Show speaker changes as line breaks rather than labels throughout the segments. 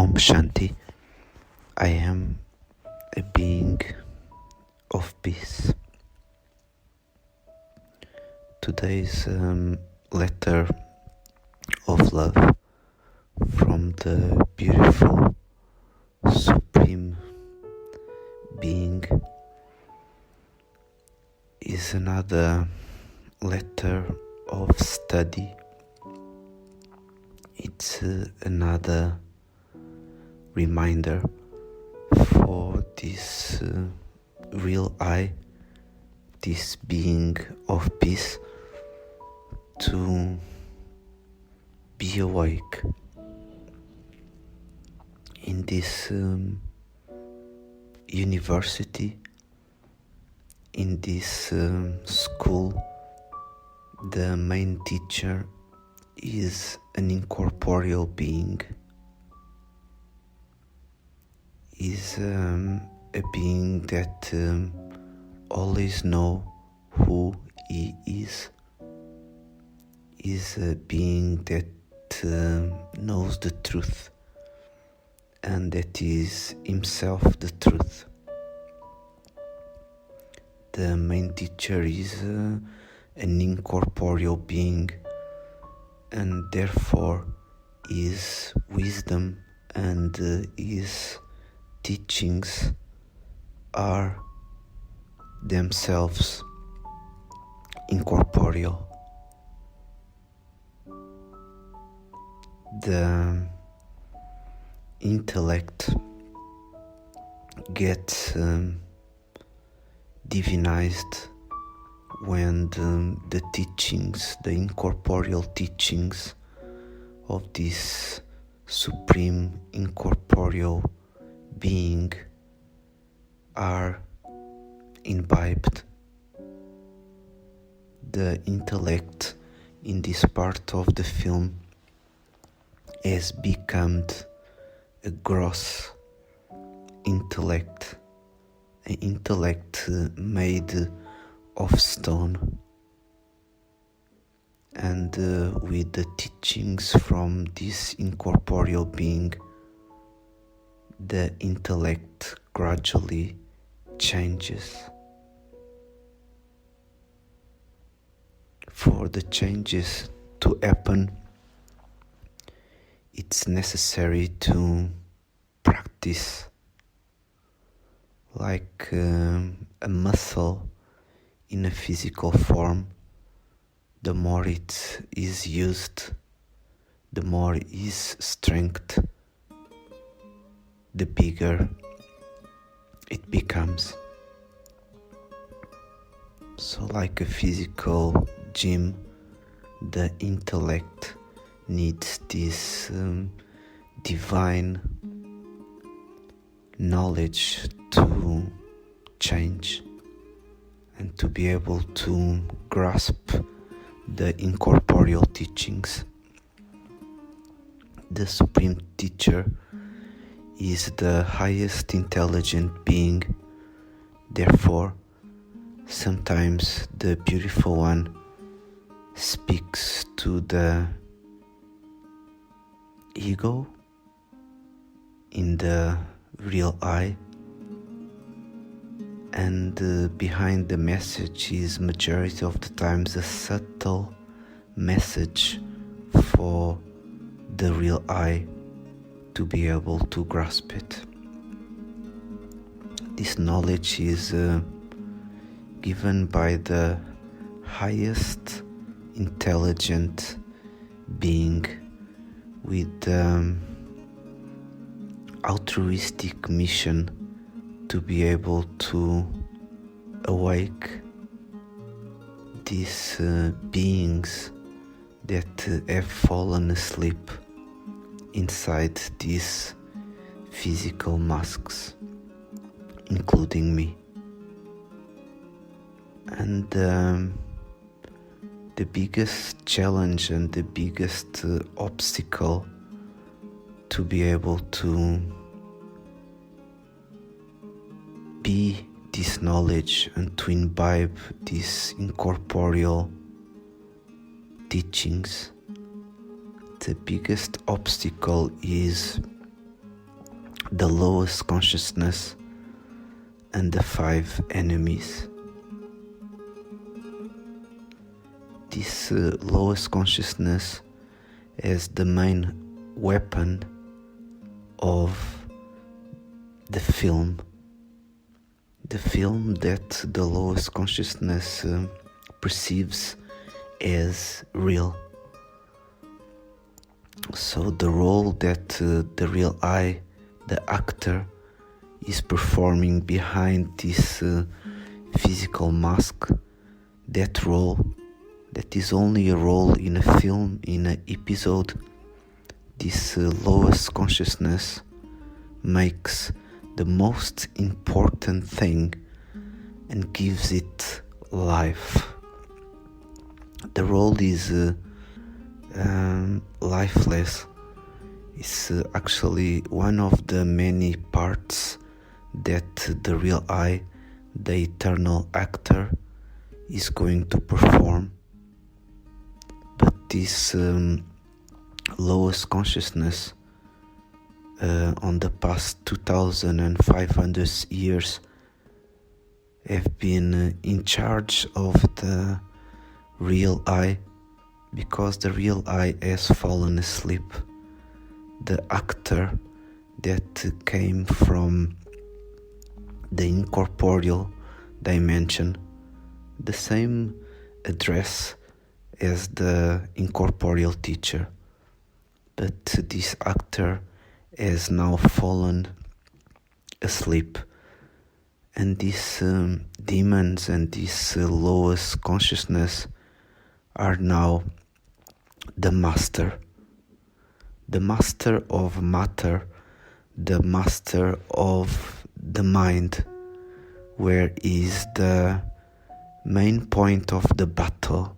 Om Shanti. I am a being of peace. Today's letter of love from the beautiful Supreme Being is another letter of study. It's another reminder for this real I, this being of peace, to be awake in this university, in this school. The main teacher is an incorporeal being, is a being that always know who he is a being that knows the truth, and that is himself the truth. The main teacher is an incorporeal being, and therefore his wisdom and his teachings are themselves incorporeal. The intellect gets divinized when the teachings, the incorporeal teachings of this supreme incorporeal being are imbibed. The intellect in this part of the film has become a gross intellect, an intellect made of stone, and with the teachings from this incorporeal being, the intellect gradually changes. For the changes to happen, it's necessary to practice like a muscle in a physical form. The more it is used, the more its strength, the bigger it becomes. So like a physical gym, the intellect needs this divine knowledge to change and to be able to grasp the incorporeal teachings. The Supreme Teacher is the highest intelligent being. Therefore, sometimes the Beautiful One speaks to the ego in the real I, and behind the message is majority of the times a subtle message for the real I to be able to grasp it. This knowledge is given by the highest intelligent being with altruistic mission to be able to awake these beings that have fallen asleep inside these physical masks, including me. And the biggest challenge and the biggest obstacle to be able to be this knowledge and to imbibe these incorporeal teachings, the biggest obstacle is the lowest consciousness and the five enemies. This lowest consciousness is the main weapon of the film that the lowest consciousness perceives as real. So the role that the real I, the actor, is performing behind this physical mask, that role, that is only a role in a film, in an episode, this lowest consciousness makes the most important thing and gives it life. The role is lifeless. It's actually one of the many parts that the real I, the eternal actor, is going to perform. But this lowest consciousness on the past 2,500 years have been in charge of the real I, because the real I has fallen asleep. The actor that came from the incorporeal dimension, the same address as the incorporeal teacher, but this actor has now fallen asleep, and these demons and this lowest consciousness are now the master of matter, the master of the mind, where is the main point of the battle.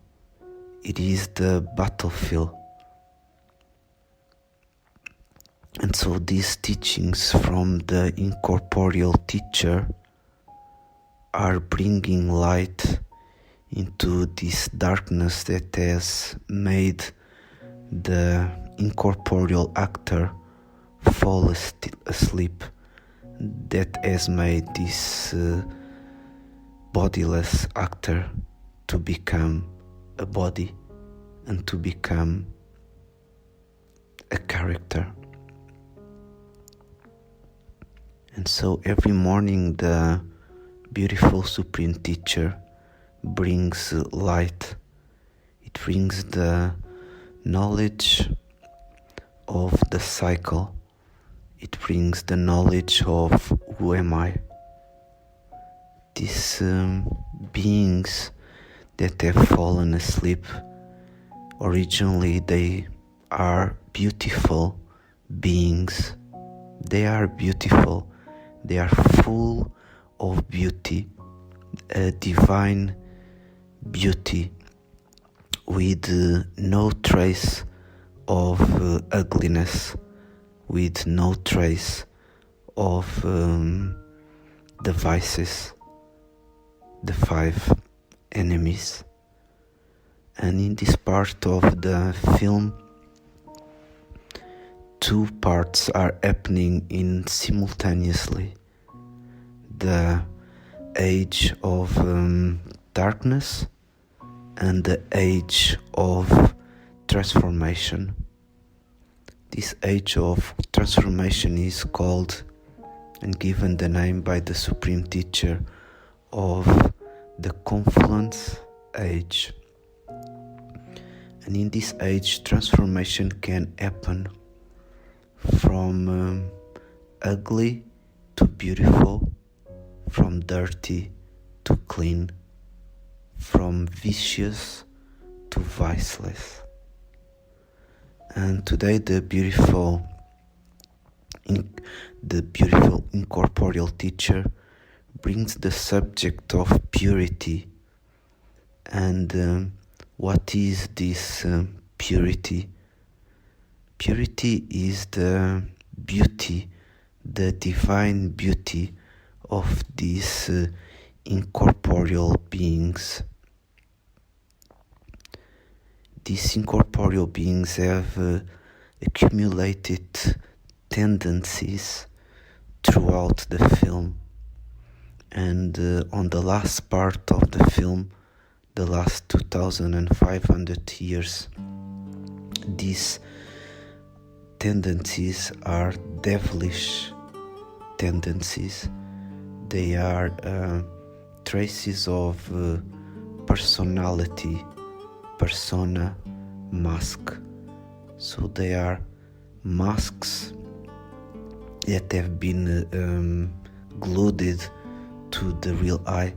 It is the battlefield. And so these teachings from the incorporeal teacher are bringing light into this darkness that has made the incorporeal actor fall asleep, that has made this bodiless actor to become a body and to become a character. And so every morning the beautiful Supreme Teacher brings light. It brings the knowledge of the cycle. It brings the knowledge of who am I. These beings that have fallen asleep, originally they are beautiful beings. They are beautiful. They are full of beauty, a divine beauty with no trace of ugliness, with no trace of the vices, the five enemies. And in this part of the film, two parts are happening in simultaneously. The age of darkness and the age of transformation. This age of transformation is called and given the name by the Supreme Teacher of the Confluence Age. And in this age, transformation can happen from ugly to beautiful, from dirty to clean, from vicious to viceless. And today the beautiful incorporeal teacher brings the subject of purity. And what is this purity? Purity is the beauty, the divine beauty of these incorporeal beings. These incorporeal beings have accumulated tendencies throughout the film. And on the last part of the film, the last 2,500 years, these tendencies are devilish tendencies. They are traces of personality, persona, mask. So they are masks that have been glued to the real I,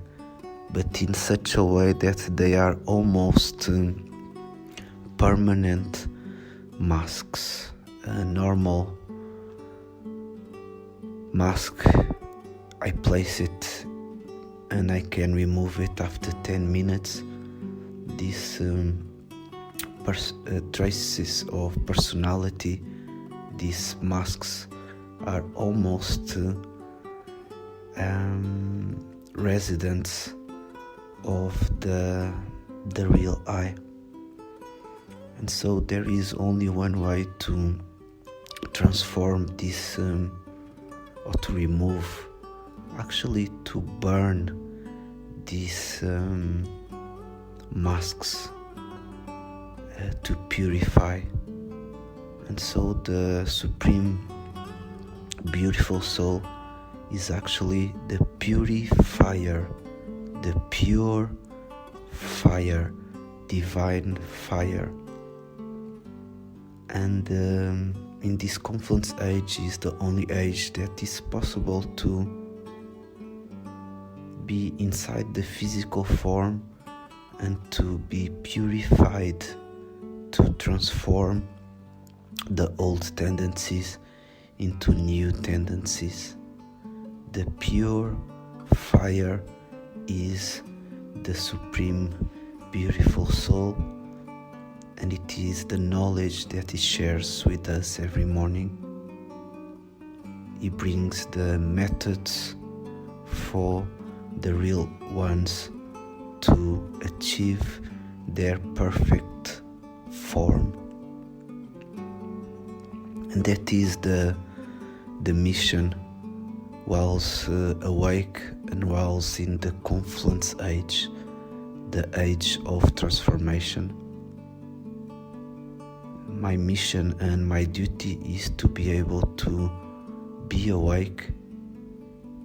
but in such a way that they are almost permanent masks. A normal mask, I place it and I can remove it after 10 minutes. These traces of personality, these masks are almost residents of the real I. And so there is only one way to transform this, or to remove, actually to burn these masks, to purify. And so the supreme beautiful soul is actually the purifier, the pure fire, divine fire. And in this confluence age is the only age that is possible to be inside the physical form and to be purified, to transform the old tendencies into new tendencies. The pure fire is the supreme beautiful soul, and it is the knowledge that he shares with us every morning. He brings the methods for the real ones to achieve their perfect form. And that is the mission whilst awake and whilst in the confluence age, the age of transformation. My mission and my duty is to be able to be awake,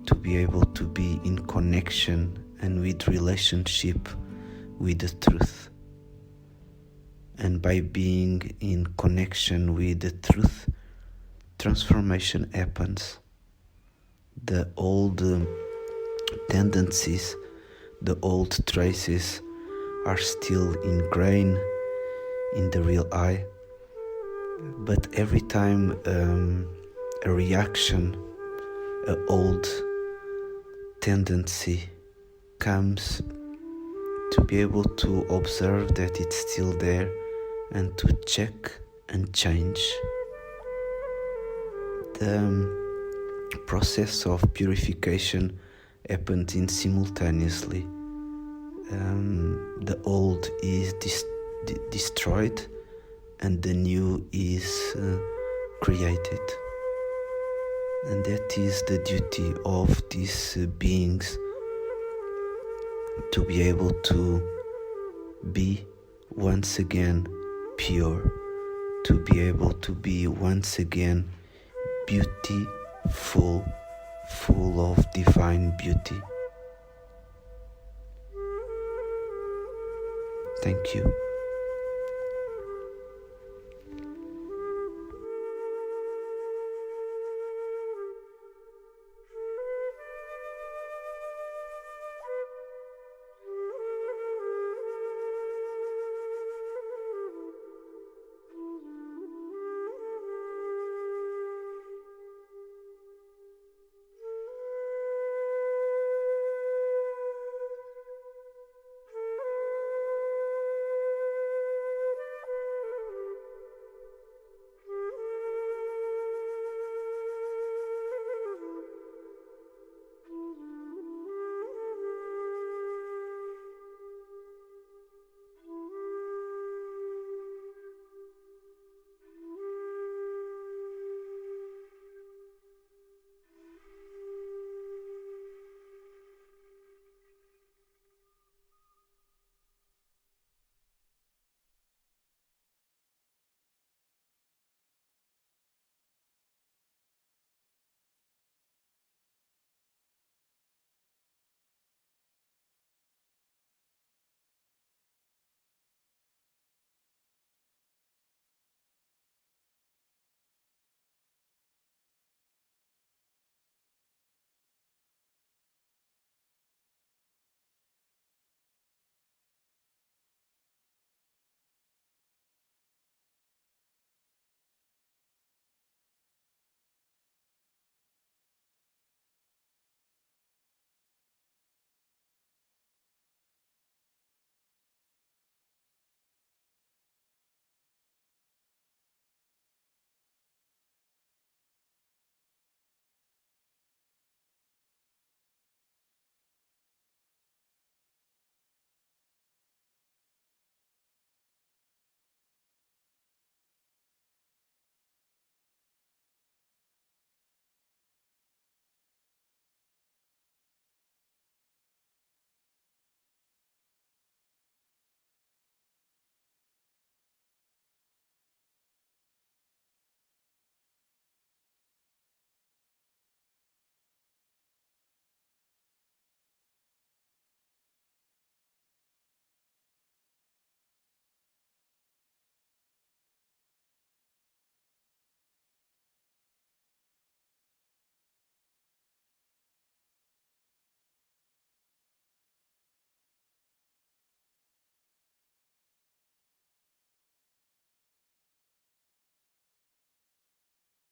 to be able to be in connection and with relationship with the truth. And by being in connection with the truth, transformation happens. The old tendencies, the old traces are still ingrained in the real I, but every time a reaction, an old tendency comes, to be able to observe that it's still there and to check and change. The process of purification happens in simultaneously. The old is destroyed and the new is created. And that is the duty of these beings, to be able to be once again pure, to be able to be once again beautiful, full of divine beauty. Thank you.